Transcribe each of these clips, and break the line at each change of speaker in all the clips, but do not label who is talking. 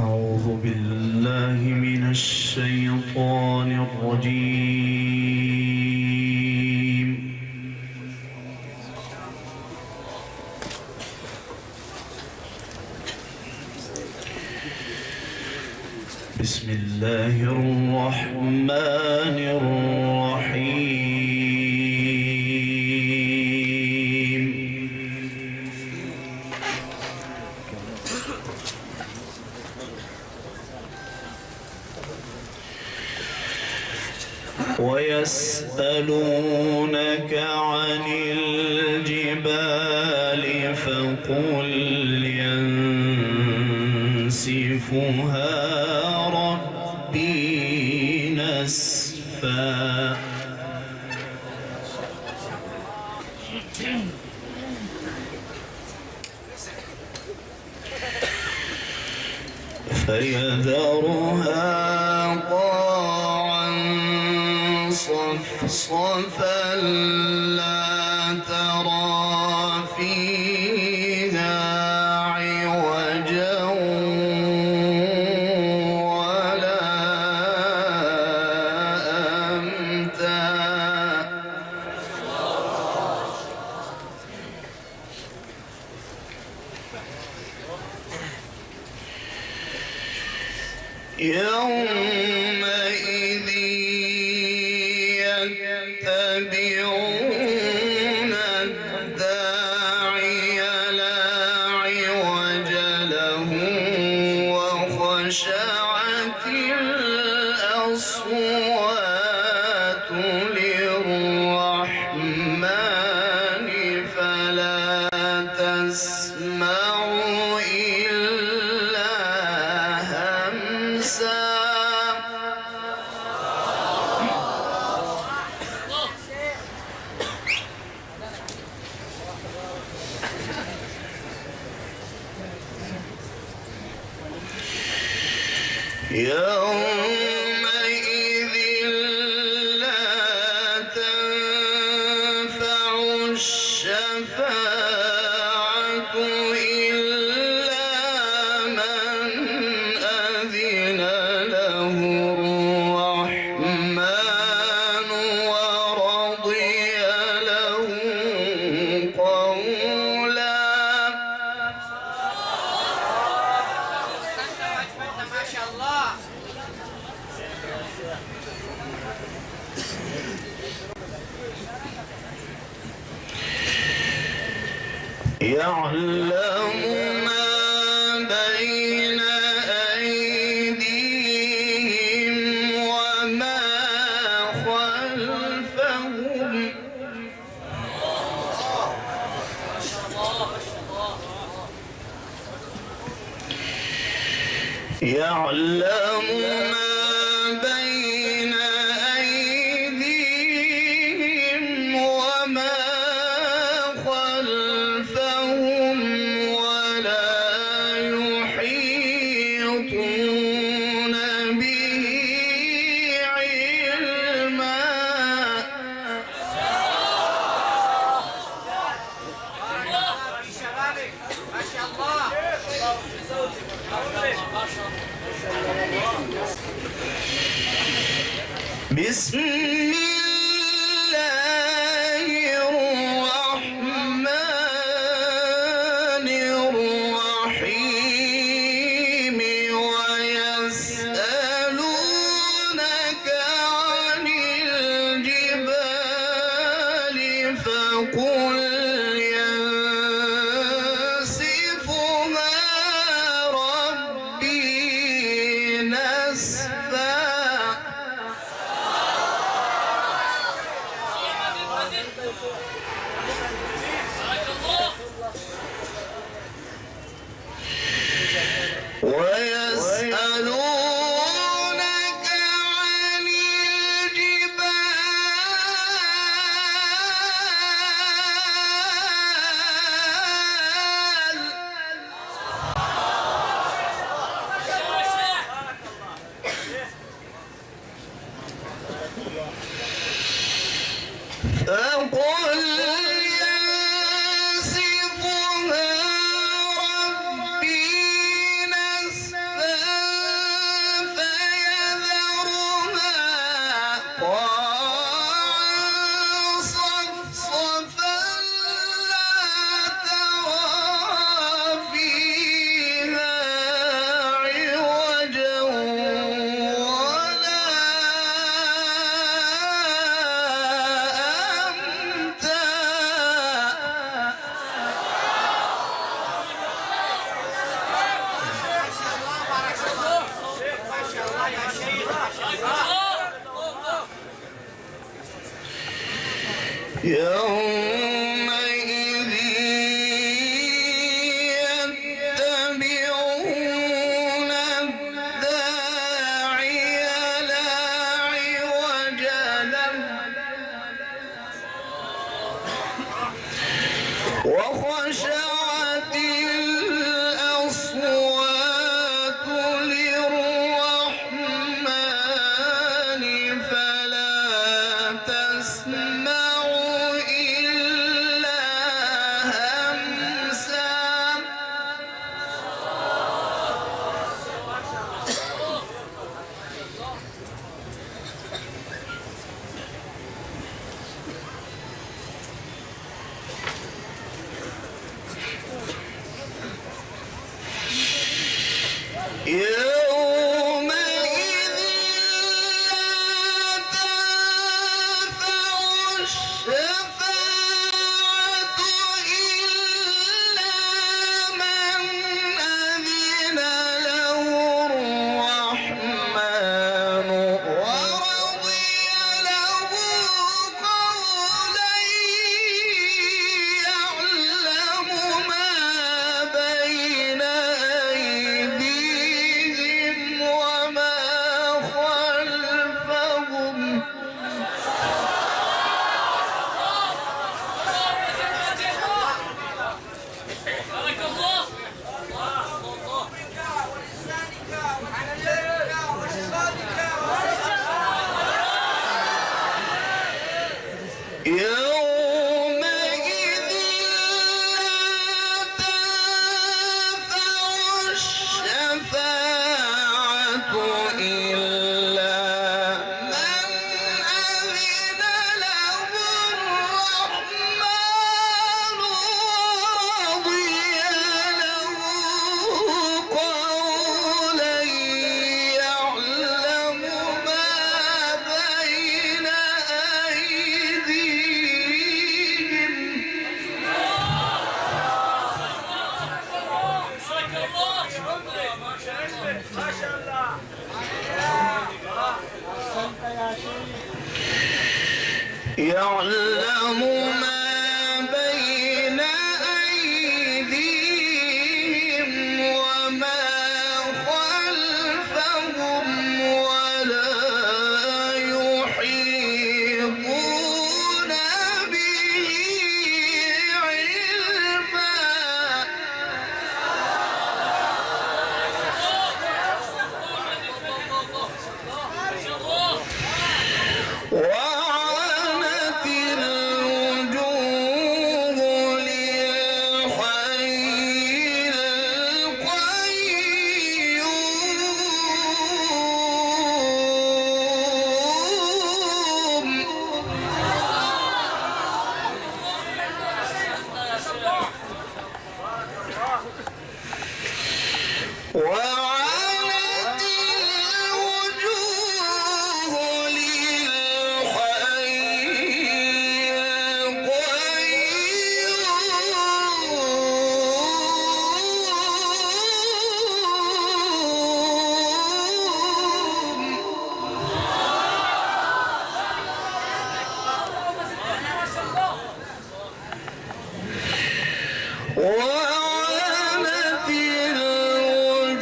أعوذ بالله من الشيطان الرجيم. بسم الله الرحمن الرحيم. ويسألونك عن الجبال فقل ينسفها ربي نسفا فيذرها قاعا صفصفا لا ترى فيها عوجا ولا أمتا يومئذ يتبعون الداعي لا عوج له وخشعت الأصوات للرحمن فلا تسمع إلا همسا يومئذ لا تنفع الشفاعة إلا من أذن له الرحمن ورضي له قولا.
ما شاء الله.
يعلم ما بين أيديهم وما خلفهم يعلم ما بين أيديهم وما خلفهم ولا يحيطون به علما.
ما شاء الله.
بسم الله الرحمن الرحيم. ويسألونك عن الجبال فقل ينسفها ربي نسفا ويسألونك عن الجبال فقل ينسفها ربي نسفا يومئذ يتبعون الداعي لا عوج له وخشعت الأصوات للرحمن فلا تسمع إلا همسا يومئذ لا تنفع الشفاعة إلا من أذن له الرحمن ورضي له قولا يعلم ما بين أيديهم وما خلفهم
بارك الله.
يومئذ لا تنفع الشفاعة إلا من أذن له الرحمن ورضي له قولا يعلم ما بين أيديهم
ما شاء الله.
يعلم ما بين أيديهم وما خلفهم ولا يحيطون به علما وعنت الوجوه للحي القيوم وعنت الوجوه للحي القيوم وعنت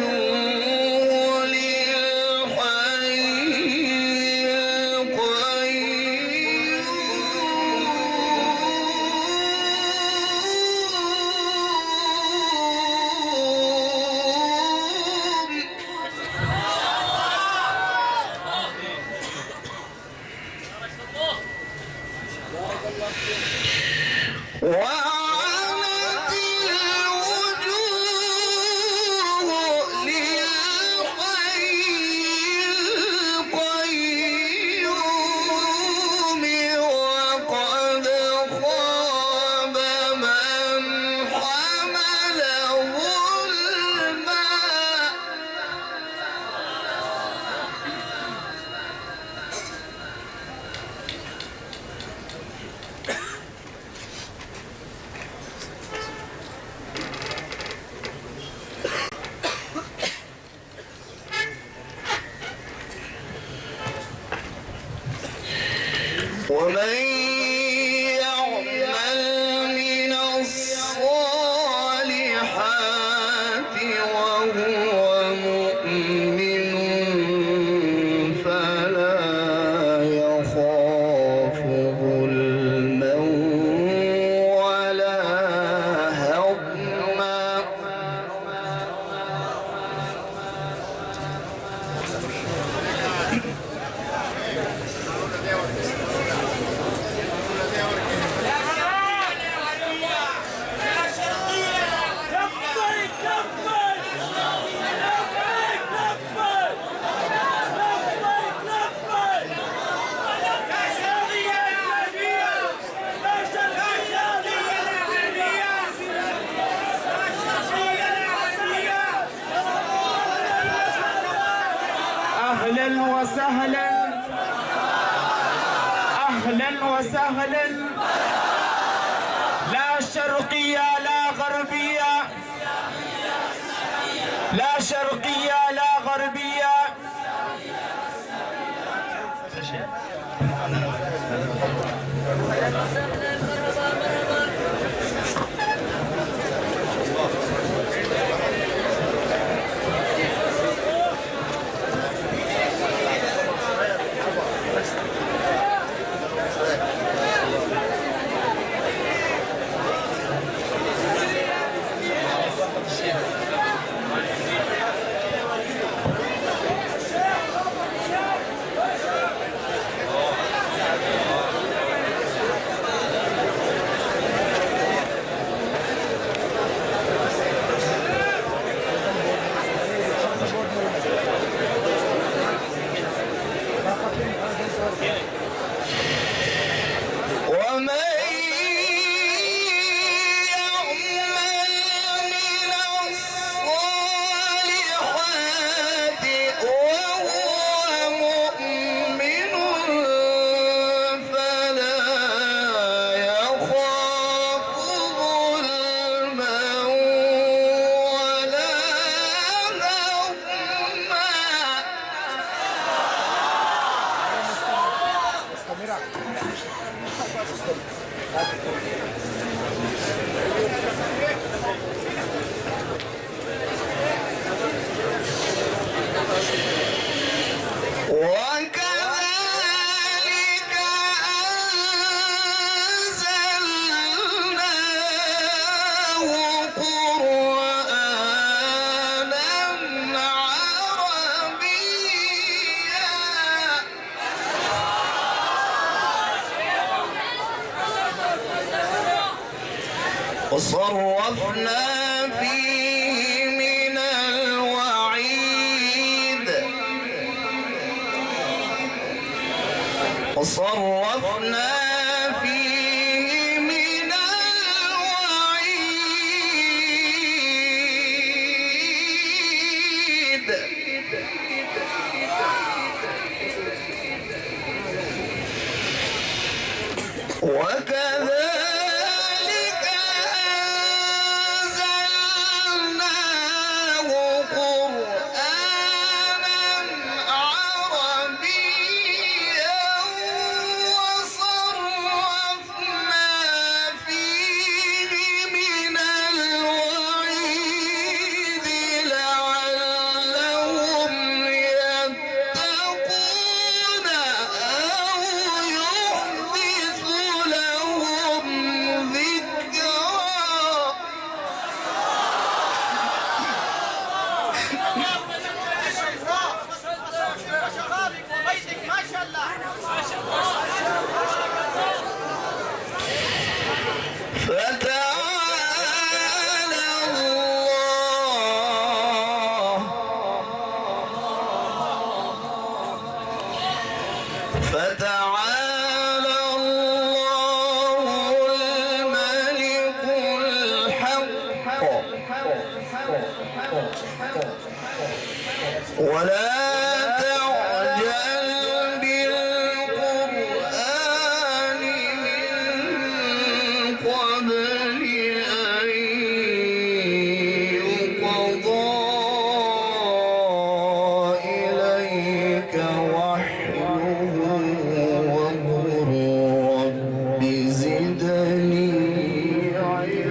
الوجوه للحي القيوم وعنت الوجوه للحي القيوم وقد خاب من حمل ظلما ومن
أهلا وسهلا أهلا وسهلا. لا شرقية لا غربية، لا شرقية لا غربية.
وصرفنا فيه من الوعيد، وصرفنا فيه من الوعيد. وكذلك فتعالى الله الملك الحق ولا تعجل بالقرآن من قبل أن يقضى إليك وحيه وقل رب زدني علما.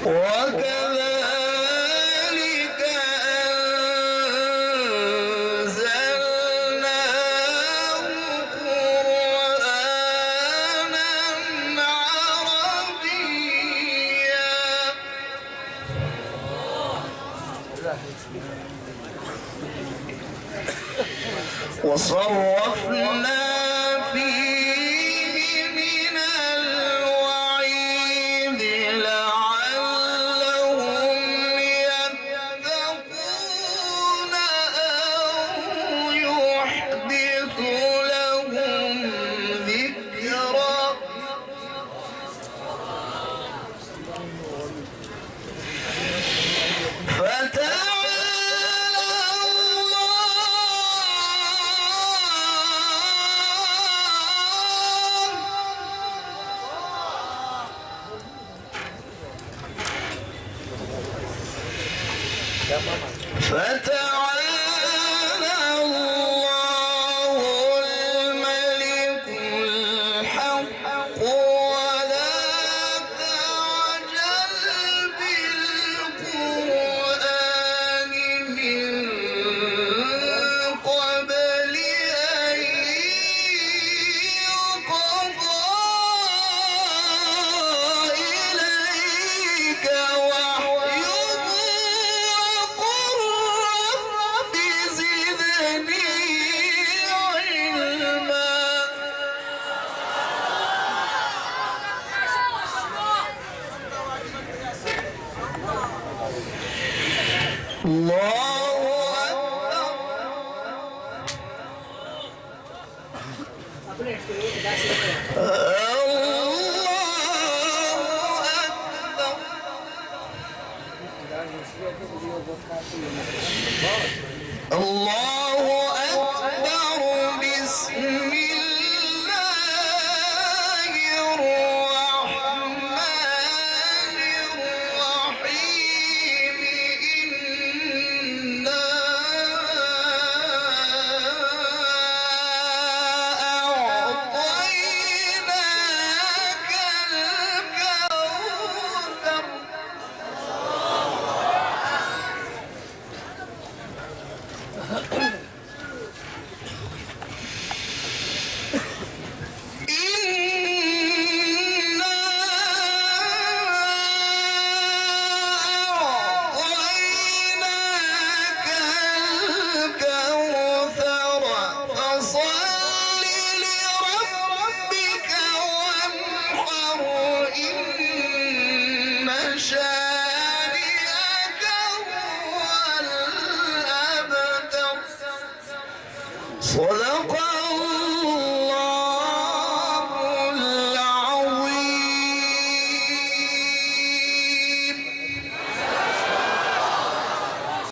وكذلك أنزلناه قرآنا عربيا وصرفنا فيه من الوعيد لعلهم يتقون أو يحدث لهم ذكرا فتعالى الله الملك الحق ولا تعجل بالقرآن من قبل أن يقضى إليك وحيه وقل رب زدني علما الله أكبر الله أكبر بسم الله الرحمن الرحيم إنا أعطيناك الكوثر إنا أعطيناك الكوثر فصل لربك وانحر إن شانئك هو الأبتر